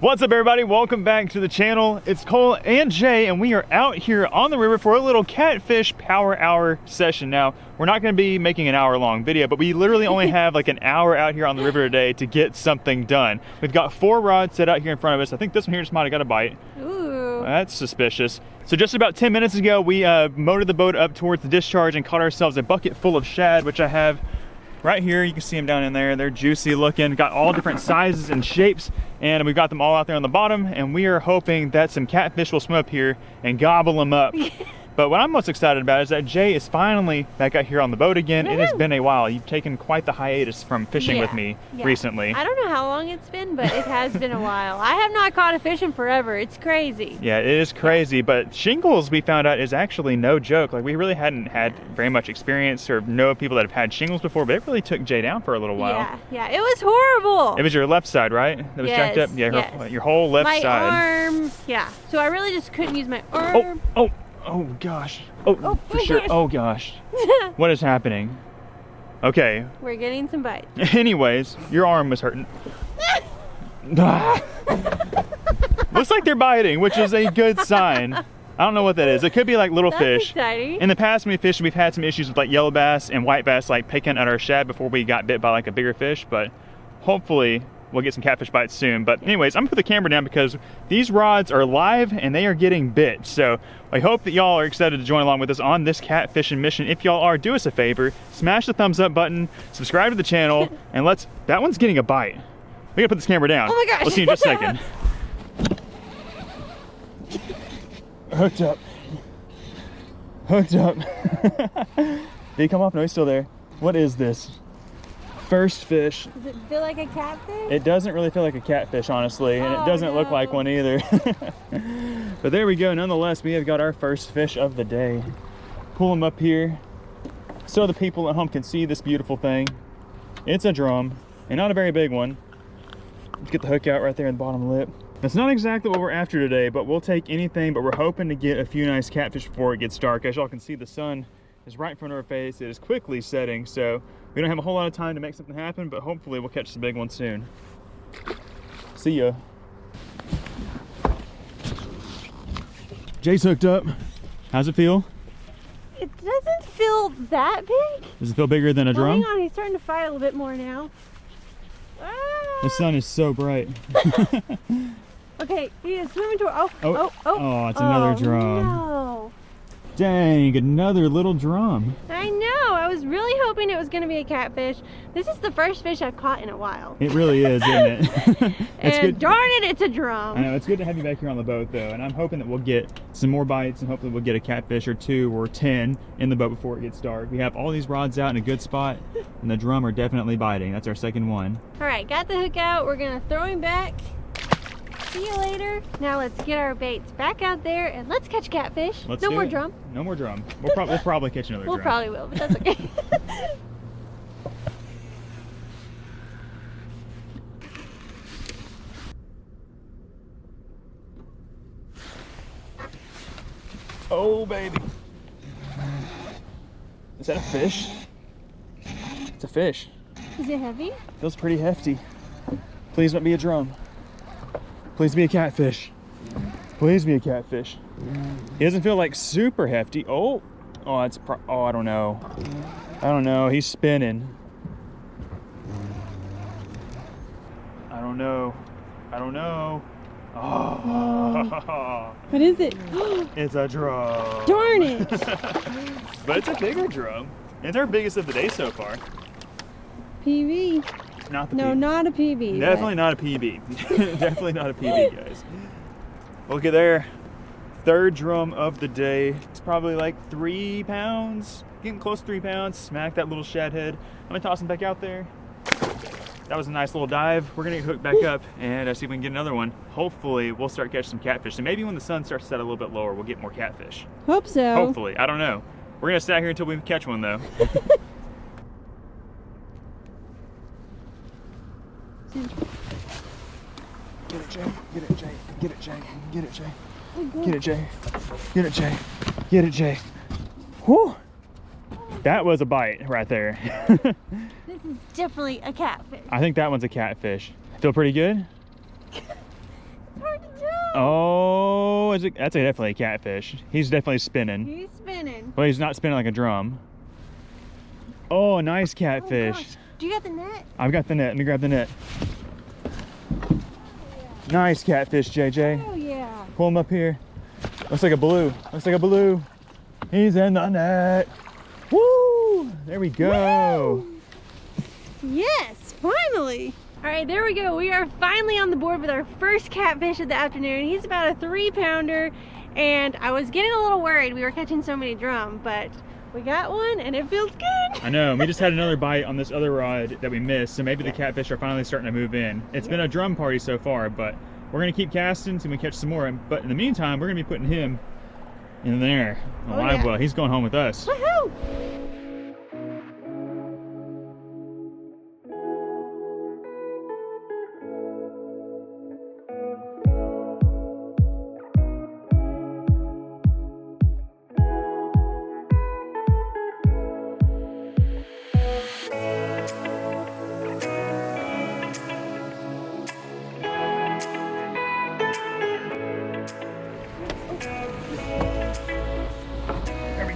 What's up, everybody? Welcome back to the channel. It's Cole and Jay, and we are out here on the river for a little catfish power hour session. Now, we're not going to be making an hour-long video, but we literally only have like an hour out here on the river today to get something done. We've got 4 rods set out here in front of us. I think this one here just might have got a bite. Ooh. That's suspicious. So just about 10 minutes ago, we motored the boat up towards the discharge and caught ourselves a bucket full of shad, which I have right here. You can see them down in there. They're juicy looking, got all different sizes and shapes, and we've got them all out there on the bottom, and we are hoping that some catfish will swim up here and gobble them up. But what I'm most excited about is that Jay is finally back out here on the boat again. It has been a while. You've taken quite the hiatus from fishing with me recently. I don't know how long it's been, but it has been a while. I have not caught a fish in forever. It's crazy. Yeah, it is crazy, but shingles, we found out, is actually no joke. Like, we really hadn't had very much experience or know people that have had shingles before, but it really took Jay down for a little while. Yeah, it was horrible. It was your left side, right? That was jacked up? Yeah, your whole left side. My arm, yeah. So I really just couldn't use my arm. Oh gosh. Oh for sure. Oh gosh. What is happening? Okay. We're getting some bites. Anyways, your arm was hurting. Looks like they're biting, which is a good sign. I don't know what that is. It could be like little fish. Exciting. In the past, when we fished, we've had some issues with like yellow bass and white bass like picking at our shad before we got bit by like a bigger fish, but hopefully we'll get some catfish bites soon. But anyways, I'm gonna put the camera down because these rods are live and they are getting bit. So I hope that y'all are excited to join along with us on this catfishing mission. If y'all are, do us a favor, smash the thumbs up button, subscribe to the channel, and that one's getting a bite. We gotta put this camera down. Oh my gosh. We'll see you in just a second. Hooked up. Hooked up. Did he come off? No, he's still there. What is this? First fish. Does it feel like a catfish? It doesn't really feel like a catfish, honestly, and it doesn't look like one either. But there we go. Nonetheless, we have got our first fish of the day. Pull them up here so the people at home can see this beautiful thing. It's a drum, and not a very big one. Let's get the hook out right there in the bottom lip. That's not exactly what we're after today, but we'll take anything, but we're hoping to get a few nice catfish before it gets dark. As y'all can see, the sun is right in front of our face. It is quickly setting, so we don't have a whole lot of time to make something happen, but hopefully we'll catch some big ones soon. See ya. Jay's hooked up. How's it feel? It doesn't feel that big. Does it feel bigger than a drum? Hang on, he's starting to fight a little bit more now. Ah! The sun is so bright. Okay, he is swimming toward. Oh, it's another drum. No. Dang, another little drum. I know. I was really hoping it was going to be a catfish. This is the first fish I've caught in a while. It really is, isn't it? It's and good. Darn it, it's a drum. I know, it's good to have you back here on the boat, though, and I'm hoping that we'll get some more bites, and hopefully we'll get a catfish or 2 or 10 in the boat before it gets dark. We have all these rods out in a good spot, and the drum are definitely biting. That's our second one. All right, got the hook out. We're going to throw him back. See you later. Now let's get our baits back out there and let's catch catfish. No more drum. No more drum. We'll probably catch another drum. We'll probably will, but that's okay. Oh, baby. Is that a fish? It's a fish. Is it heavy? Feels pretty hefty. Please don't be a drum. Please be a catfish. Please be a catfish. He doesn't feel like super hefty. Oh, I don't know. I don't know. He's spinning. I don't know. Oh. What is it? It's a drum. Darn it. But it's a bigger drum. It's our biggest of the day so far. PB. Not the No, PB. not a PB. Definitely not a PB. Definitely not a PB, guys. Look at there. Third drum of the day. It's probably like 3 pounds. Getting close to 3 pounds. Smack that little shad head. I'm gonna toss him back out there. That was a nice little dive. We're gonna get hooked back up and see if we can get another one. Hopefully we'll start catching some catfish. And maybe when the sun starts to set a little bit lower, we'll get more catfish. Hope so. Hopefully, I don't know. We're gonna stay out here until we catch one though. Get it, Jay. Get it, Jay. Get it, Jay. Get it, Jay. Get it, Jay. Get it, Jay. Get it, Jay. Whew. That was a bite right there. This is definitely a catfish. I think that one's a catfish. Feel pretty good? Oh, that's definitely a catfish. He's definitely spinning. He's spinning. But he's not spinning like a drum. Oh, nice catfish. Oh, do you got the net? I've got the net. Let me grab the net. Nice catfish, JJ. Oh, yeah. Pull him up here. Looks like a blue. Looks like a blue. He's in the net. Woo! There we go. Woo! Yes, finally. All right, there we go. We are finally on the board with our first catfish of the afternoon. He's about a 3-pounder, and I was getting a little worried. We were catching so many drum, but we got one, and it feels good. I know. We just had another bite on this other rod that we missed, so maybe the catfish are finally starting to move in. It's been a drum party so far, but we're going to keep casting until we catch some more. But in the meantime, we're going to be putting him in there, a live well. He's going home with us. Woohoo!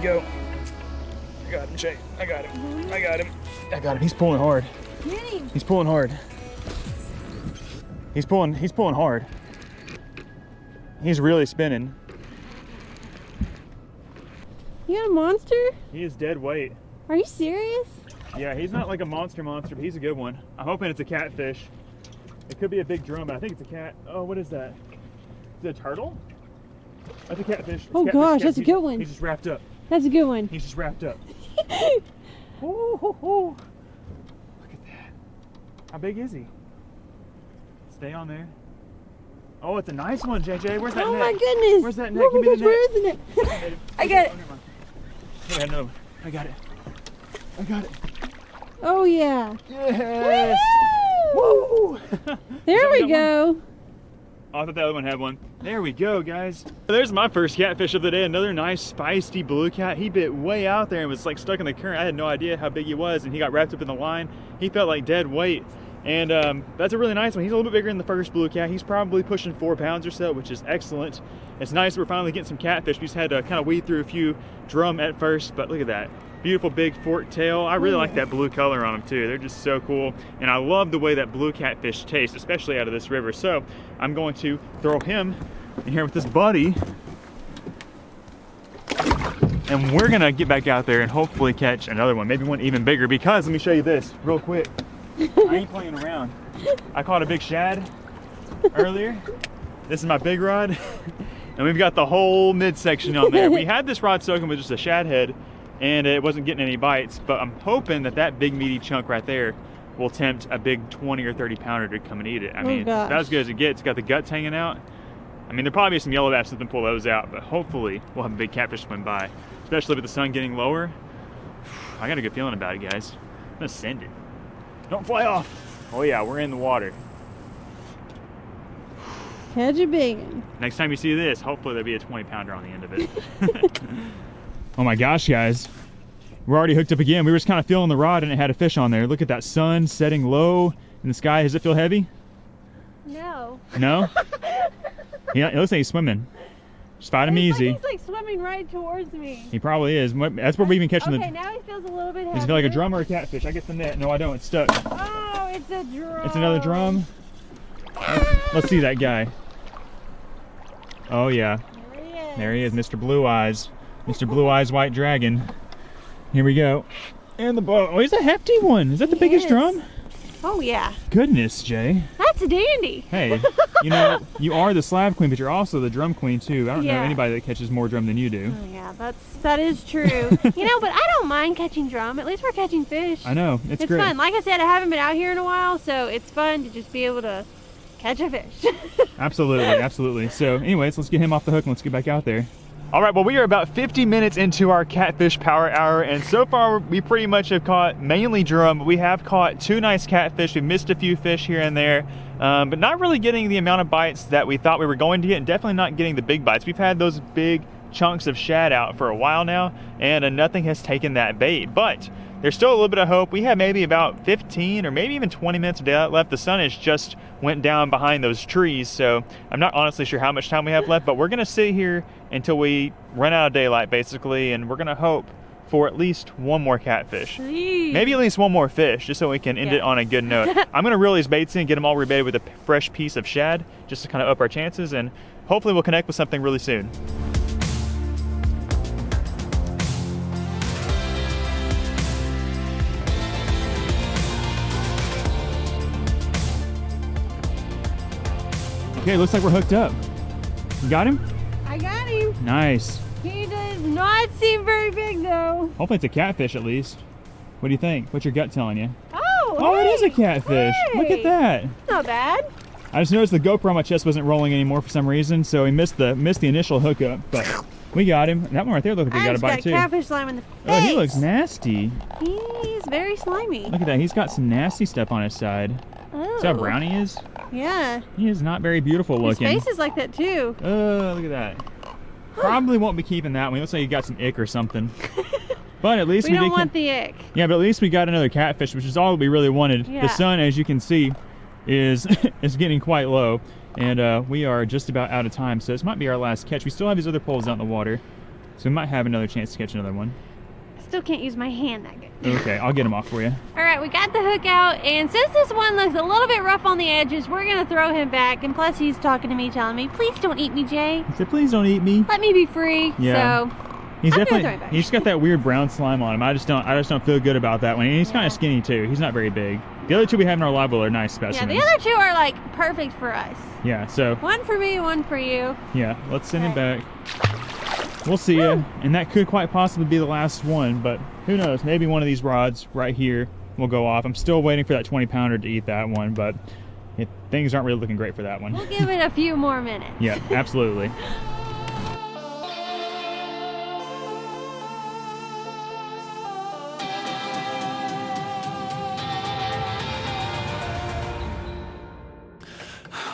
Go. I got him, Shay. I got him. I got him. I got him. He's pulling hard. Get him. He's pulling hard. He's pulling hard. He's really spinning. You got a monster? He is dead weight. Are you serious? Yeah, he's not like a monster, but he's a good one. I'm hoping it's a catfish. It could be a big drum, but I think it's a cat. Oh, what is that? Is it a turtle? That's a catfish. Oh gosh, that's a good one. He's just wrapped up. That's a good one. He's just wrapped up. Ooh, look at that. How big is he? Stay on there. Oh, it's a nice one, JJ. Where's that net? Oh my goodness. Where's that net? Oh Give me the net. where isn't it? I got it. I got another one. I got it. I got it. Oh yeah. Yes. Woo! There we go. Oh, I thought the other one had one. There we go, guys. There's my first catfish of the day. Another nice, feisty blue cat. He bit way out there and was like stuck in the current. I had no idea how big he was, and he got wrapped up in the line. He felt like dead weight. And that's a really nice one. He's a little bit bigger than the first blue cat. He's probably pushing 4 pounds or so, which is excellent. It's nice we're finally getting some catfish. We just had to kind of weed through a few drum at first, but look at that. Beautiful big forked tail. I really like that blue color on them too. They're just so cool. And I love the way that blue catfish tastes, especially out of this river. So I'm going to throw him in here with this buddy. And we're gonna get back out there and hopefully catch another one, maybe one even bigger, because let me show you this real quick. I ain't playing around. I caught a big shad earlier. This is my big rod. And we've got the whole midsection on there. We had this rod soaking with just a shad head, and it wasn't getting any bites, but I'm hoping that that big meaty chunk right there will tempt a big 20 or 30 pounder to come and eat it. I mean, it's about as good as it gets. It's got the guts hanging out. I mean, there'll probably be some yellow bass that can pull those out, but hopefully we'll have a big catfish swim by, especially with the sun getting lower. I got a good feeling about it, guys. I'm gonna send it. Don't fly off. Oh yeah, we're in the water. Catch a big one. Next time you see this, hopefully there'll be a 20 pounder on the end of it. Oh my gosh, guys. We're already hooked up again. We were just kind of feeling the rod and it had a fish on there. Look at that sun setting low in the sky. Does it feel heavy? No. No? Yeah, it looks like he's swimming. Just fight him easy. He's like swimming right towards me. He probably is. That's where we've been catching Okay, now he feels a little bit heavy. Does it feel like a drum or a catfish? I get the net. No, I don't. It's stuck. Oh, it's a drum. It's another drum. Let's see that guy. Oh yeah. There he is. There he is, Mr. Blue Eyes. Mr. Blue Eyes White Dragon. Here we go. And the boat. Oh, he's a hefty one. Is that the biggest drum? Oh yeah. Goodness, Jay. That's a dandy. Hey, you know, you are the slab queen, but you're also the drum queen too. I don't know anybody that catches more drum than you do. Oh yeah, that is true. You know, but I don't mind catching drum. At least we're catching fish. I know, it's great. Fun. Like I said, I haven't been out here in a while, so it's fun to just be able to catch a fish. Absolutely, absolutely. So anyways, let's get him off the hook and let's get back out there. All right, well, we are about 50 minutes into our catfish power hour, and so far we pretty much have caught mainly drum, but we have caught 2 nice catfish. We've missed a few fish here and there, but not really getting the amount of bites that we thought we were going to get, and definitely not getting the big bites. We've had those big chunks of shad out for a while now, and nothing has taken that bait. But there's still a little bit of hope. We have maybe about 15 or maybe even 20 minutes of daylight left. The sun has just went down behind those trees, so I'm not honestly sure how much time we have left, but we're gonna sit here until we run out of daylight basically, and we're gonna hope for at least one more catfish. Maybe at least one more fish, just so we can end it on a good note. I'm gonna reel these baits in, get them all rebaited with a fresh piece of shad, just to kind of up our chances, and hopefully we'll connect with something really soon. Okay, looks like we're hooked up. You got him? I got him. Nice. He does not seem very big though. Hopefully it's a catfish at least. What do you think? What's your gut telling you? Oh, It is a catfish. Hey. Look at that. Not bad. I just noticed the GoPro on my chest wasn't rolling anymore for some reason, so he missed the initial hookup, but we got him. That one right there looked like he got a bite too. Catfish slime in the face. Oh, he looks nasty. He's very slimy. Look at that. He's got some nasty stuff on his side. Oh. See how brown he is? Yeah. He is not very beautiful looking. His face is like that too. Look at that. Probably won't be keeping that one. He looks like he got some ick or something. But at least we don't want the ick. Yeah, but at least we got another catfish, which is all we really wanted. Yeah. The sun, as you can see, is getting quite low, and we are just about out of time. So this might be our last catch. We still have these other poles out in the water, so we might have another chance to catch another one. I still can't use my hand that good. Okay, I'll get them off for you. All right, we got the hook out, and since this one looks a little bit rough on the edges, we're gonna throw him back. And plus, he's talking to me, telling me, "Please don't eat me, Jay. He said, "Please don't eat me. Let me be free." Yeah. So He's I'm definitely, gonna throw him back. he's got that weird brown slime on him. I just don't feel good about that one. And he's kind of skinny too. He's not very big. The other two we have in our live well are nice specimens. Yeah, the other two are like perfect for us. Yeah, so One for me, one for you. yeah, let's send him back. We'll see ya. And that could quite possibly be the last one, but who knows? Maybe one of these rods right here will go off. I'm still waiting for that 20-pounder to eat that one, but things aren't really looking great for that one. We'll give it a few more minutes. Yeah, absolutely.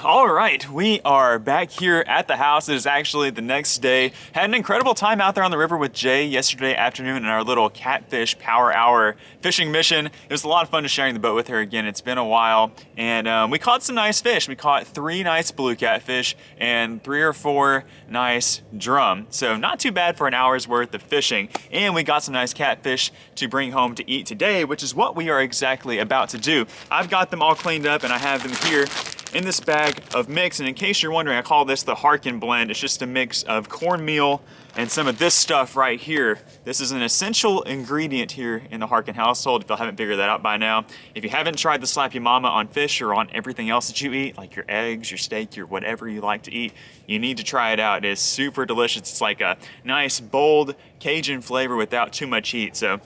All right, we are back here at the house. It is actually the next day. Had an incredible time out there on the river with Jay yesterday afternoon in our little catfish power hour fishing mission. It was a lot of fun just sharing the boat with her again. It's been a while, and we caught some nice fish. We caught 3 nice blue catfish and 3 or 4 nice drum. So not too bad for an hour's worth of fishing. And we got some nice catfish to bring home to eat today, which is what we are exactly about to do. I've got them all cleaned up and I have them here in this bag of mix. And in case you're wondering, I call this the Harkin blend. It's just a mix of cornmeal and some of this stuff right here. This is an essential ingredient here in the Harkin household, if you haven't figured that out by now. If you haven't tried the Slap Your Mama on fish or on everything else that you eat, like your eggs, your steak, your whatever you like to eat, you need to try it out. It is super delicious. It's like a nice, bold Cajun flavor without too much heat. So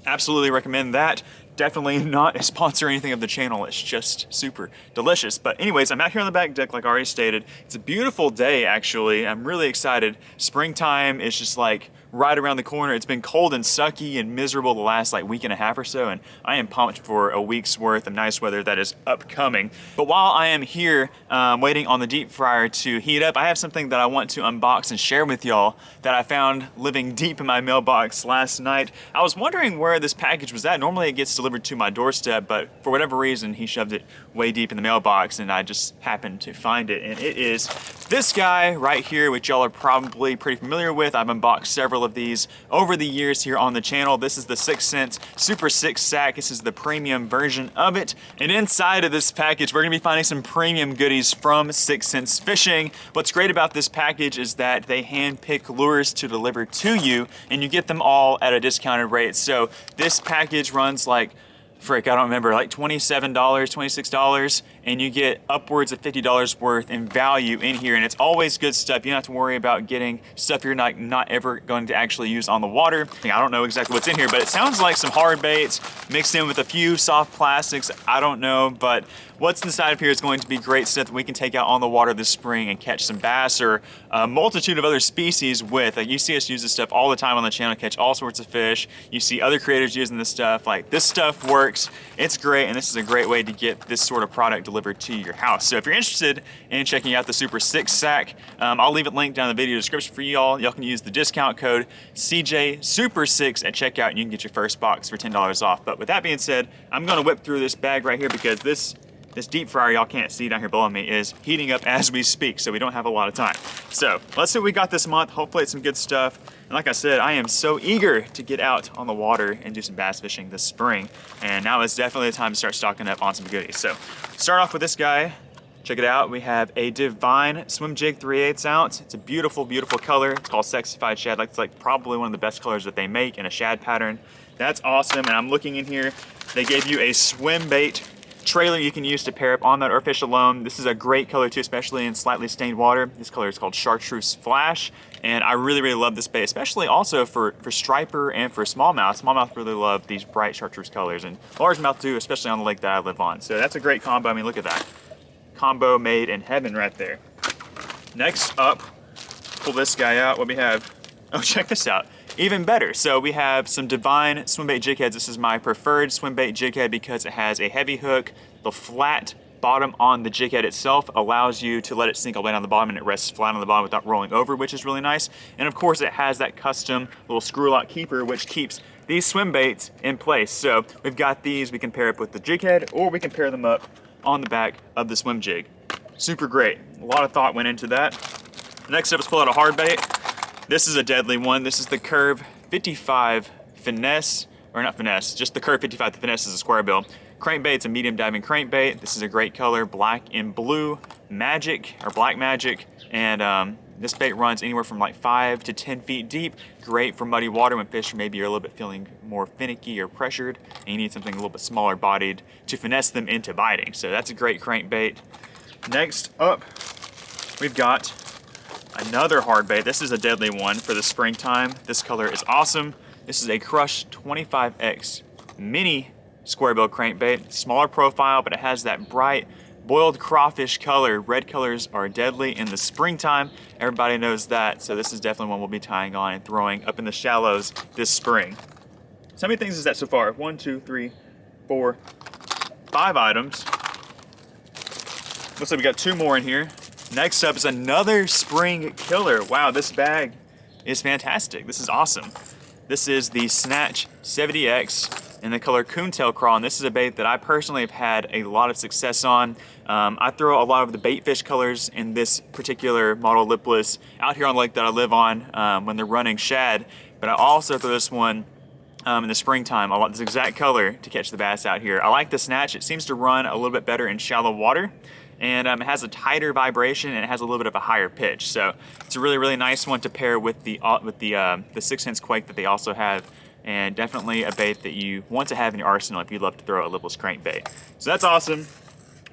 absolutely recommend that. Definitely not a sponsor or anything of the channel. It's just super delicious. But anyways, I'm out here on the back deck, like I already stated. It's a beautiful day, actually. I'm really excited. Springtime is just like right around the corner. It's been cold and sucky and miserable the last like week and a half or so, and I am pumped for a week's worth of nice weather that is upcoming. But while I am here waiting on the deep fryer to heat up, I have something that I want to unbox and share with y'all that I found living deep in my mailbox last night. I was wondering where this package was at. Normally it gets delivered to my doorstep, but for whatever reason he shoved it way deep in the mailbox and I just happened to find it. And it is this guy right here, which y'all are probably pretty familiar with. I've unboxed several of these over the years here on the channel. This is the 6 Cents Super 6 Sack. This is the premium version of it. And inside of this package, we're gonna be finding some premium goodies from 6 Cents Fishing. What's great about this package is that they hand pick lures to deliver to you, and you get them all at a discounted rate. So this package runs like, frick, I don't remember, like $27, $26, and you get upwards of $50 worth in value in here, and it's always good stuff. You don't have to worry about getting stuff you're not ever going to actually use on the water. I don't know exactly what's in here, but it sounds like some hard baits mixed in with a few soft plastics. I don't know, but what's inside of here is going to be great stuff that we can take out on the water this spring and catch some bass or a multitude of other species with. Like, you see us use this stuff all the time on the channel, catch all sorts of fish. You see other creators using this stuff. Like, this stuff works. It's great, and this is a great way to get this sort of product delivered delivered to your house. So if you're interested in checking out the Super 6 sack, I'll leave it linked down in the video description for y'all. Y'all can use the discount code CJ Super 6 at checkout and you can get your first box for $10 off. But with that being said, I'm gonna whip through this bag right here because this deep fryer, y'all can't see down here below me, is heating up as we speak, so we don't have a lot of time. So let's see what we got this month. Hopefully it's some good stuff. And like I said, I am so eager to get out on the water and do some bass fishing this spring. And now is definitely the time to start stocking up on some goodies. So start off with this guy. Check it out. We have a Divine Swim Jig 3/8 ounce. It's a beautiful, beautiful color. It's called Sexified Shad. It's like probably one of the best colors that they make in a shad pattern. That's awesome. And I'm looking in here. They gave you a swim bait trailer you can use to pair up on that or fish alone. This is a great color too, especially in slightly stained water. This color is called Chartreuse Flash, and I really, really love this bait, especially also for striper and for smallmouth. Smallmouth really love these bright chartreuse colors, and largemouth too, especially on the lake that I live on. So that's a great combo. I mean, look at that. Combo made in heaven right there. Next up, pull this guy out. What we have? Oh, check this out. Even better. So we have some Divine swimbait jig heads. This is my preferred swimbait jig head because it has a heavy hook. The flat bottom on the jig head itself allows you to let it sink all the way down the bottom and it rests flat on the bottom without rolling over, which is really nice. And of course it has that custom little screw lock keeper which keeps these swim baits in place. So we've got these, we can pair up with the jig head or we can pair them up on the back of the swim jig. Super great. A lot of thought went into that. Next up is pull out a hard bait. This is a deadly one. This is the Curve 55 Finesse, or not Finesse, just the Curve 55. The Finesse is a square bill. Crankbait, it's a medium diving crankbait. This is a great color, black and blue magic, or black magic. And this bait runs anywhere from like 5 to 10 feet deep. Great for muddy water when fish maybe are a little bit feeling more finicky or pressured, and you need something a little bit smaller bodied to finesse them into biting. So that's a great crankbait. Next up, we've got another hard bait. This is a deadly one for the springtime. This color is awesome. This is a Crush 25X mini square bill crankbait. Smaller profile, but it has that bright boiled crawfish color. Red colors are deadly in the springtime. Everybody knows that. So this is definitely one we'll be tying on and throwing up in the shallows this spring. So how many things is that so far? 1, 2, 3, 4, 5 items. Looks like we got 2 more in here. Next up is another spring killer. Wow, this bag is fantastic. This is awesome. This is the Snatch 70X in the color Coontail Crawl, and this is a bait that I personally have had a lot of success on. I throw a lot of the bait fish colors in this particular model lipless out here on the lake that I live on when they're running shad, but I also throw this one in the springtime. I want this exact color to catch the bass out here. I like the Snatch. It seems to run a little bit better in shallow water. And it has a tighter vibration and it has a little bit of a higher pitch. So it's a really, really nice one to pair with the 6-inch Quake that they also have, and definitely a bait that you want to have in your arsenal if you love to throw a lipless crankbait. So that's awesome.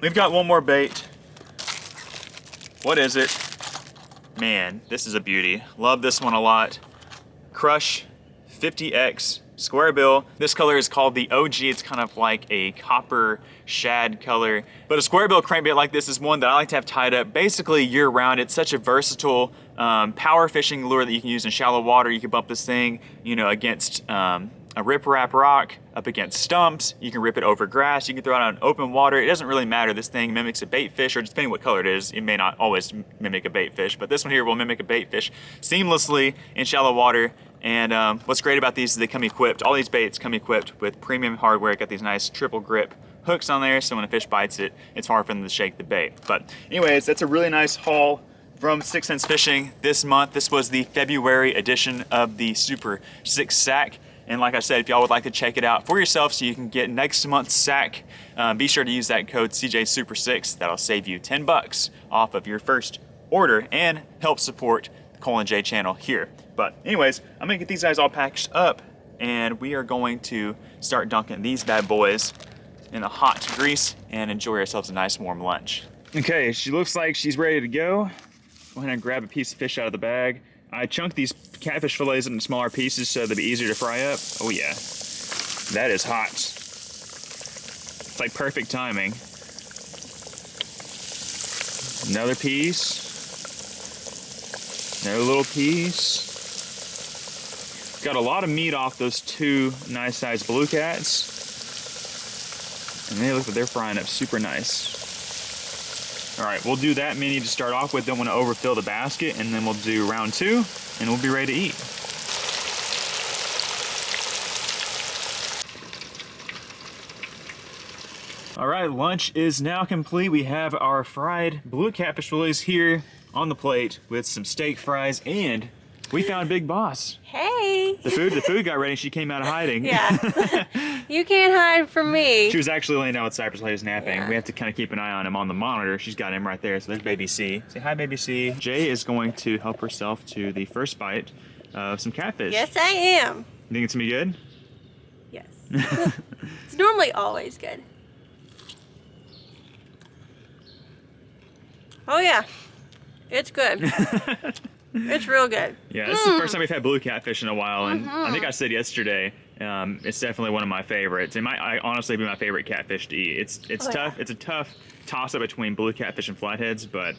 We've got one more bait. What is it? Man, this is a beauty. Love this one a lot. Crush 50X square bill. This color is called the OG. It's kind of like a copper shad color, but a square bill crankbait like this is one that I like to have tied up basically year round. It's such a versatile power fishing lure that you can use in shallow water. You can bump this thing, you know, against a riprap rock, up against stumps. You can rip it over grass. You can throw it on open water. It doesn't really matter. This thing mimics a bait fish, or depending what color it is, it may not always mimic a bait fish, but this one here will mimic a bait fish seamlessly in shallow water. And what's great about these is they come equipped, all these baits come equipped with premium hardware. Got these nice triple grip hooks on there, so when a fish bites it, it's hard for them to shake the bait. But anyways, that's a really nice haul from 6 Sense Fishing this month. This was the February edition of the Super 6 sack. And like I said, if y'all would like to check it out for yourself so you can get next month's sack, be sure to use that code CJSuper6. That'll save you 10 bucks off of your first order and help support the Cole and Jay channel here. But anyways, I'm gonna get these guys all packaged up and we are going to start dunking these bad boys in the hot grease and enjoy ourselves a nice warm lunch. Okay, she looks like she's ready to go. Go ahead and grab a piece of fish out of the bag. I chunked these catfish fillets into smaller pieces so they'll be easier to fry up. Oh yeah, that is hot. It's like perfect timing. Another piece. Another little piece. Got a lot of meat off those 2 nice sized blue cats. And they look like they're frying up super nice. All right, we'll do that many to start off with. Don't want to overfill the basket, and then we'll do round 2, and we'll be ready to eat. All right, lunch is now complete. We have our fried blue catfish fillets here on the plate with some steak fries, and we found Big Boss. Hey. The food got ready. She came out of hiding. Yeah. You can't hide from me. She was actually laying down with Cypress while he was napping. Yeah. We have to kind of keep an eye on him on the monitor. She's got him right there. So there's baby C. Say hi, baby C. Jay is going to help herself to the first bite of some catfish. Yes, I am. You think it's gonna be good? Yes. It's normally always good. Oh yeah, it's good. It's real good. Yeah, this is the first time we've had blue catfish in a while, and I think I said yesterday, it's definitely one of my favorites. It might honestly be my favorite catfish to eat. It's tough. Yeah. It's a tough toss-up between blue catfish and flatheads, but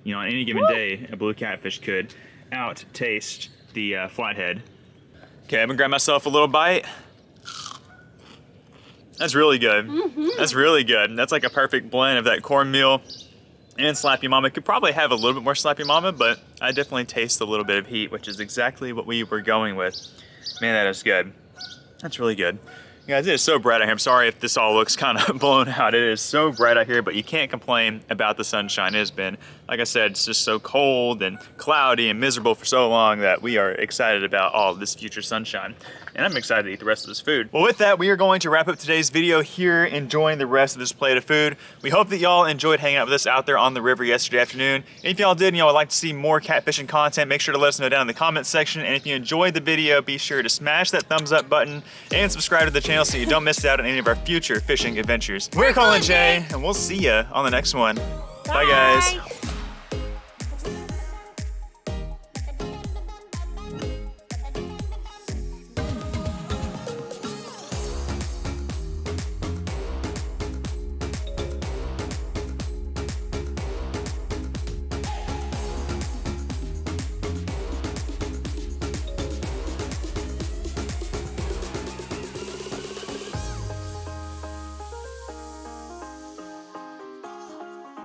you know, on any given day, a blue catfish could out-taste the flathead. Okay, I'm gonna grab myself a little bite. That's really good. That's really good. That's like a perfect blend of that cornmeal and Slappy Mama. Could probably have a little bit more Slappy Mama, but I definitely taste a little bit of heat, which is exactly what we were going with. Man, that is good. That's really good. You guys, it is so bright out here. I'm sorry if this all looks kind of blown out. It is so bright out here, but you can't complain about the sunshine. It has been, like I said, it's just so cold and cloudy and miserable for so long that we are excited about all this future sunshine. And I'm excited to eat the rest of this food. Well, with that, we are going to wrap up today's video here, enjoying the rest of this plate of food. We hope that y'all enjoyed hanging out with us out there on the river yesterday afternoon. And if y'all did and y'all would like to see more catfishing content, make sure to let us know down in the comments section. And if you enjoyed the video, be sure to smash that thumbs up button and subscribe to the channel so you don't miss out on any of our future fishing adventures. We're Colin Jay, and we'll see ya on the next one. Bye guys.